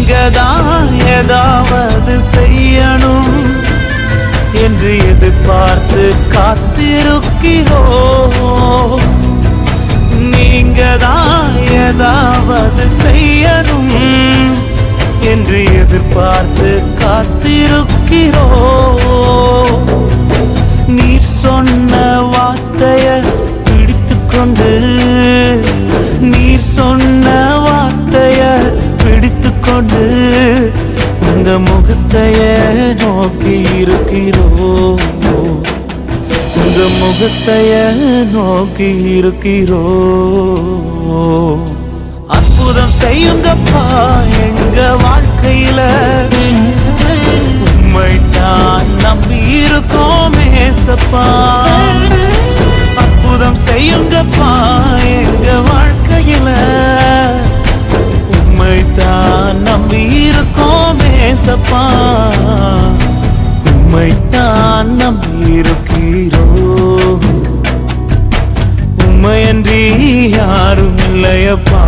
நீங்கதான் ஏதாவது செய்யணும் என்று எதிர்பார்த்து காத்திருக்கிறோம். நீங்கதான் ஏதாவது செய்யணும் என்று எதிர்பார்த்து காத்திருக்கிறோம். நீர் சொன்ன வார்த்தைய பிடித்துக்கொண்டு, நீர் சொன்ன வார்த்தைய பிடித்துக்கொண்டு இந்த முகத்தைய நோக்கி இருக்கிறோம். இந்த முகத்தைய நோக்கி இருக்கிறோம். அற்புதம் செய்யுங்கப்பா எங்க வாழ்க்கையில, உம்மைத்தான் நம்பி இருக்கோம் ஏசப்பா. அற்புதம் செய்யுங்கப்பா எங்க வாழ்க்கையில, உம்மைத்தான் நம்பி இருக்கோம் ஏசப்பா. உம்மைத்தான் நம்பி இருக்கிறோம். உம்மையன்றி யாரும் இல்லையப்பா.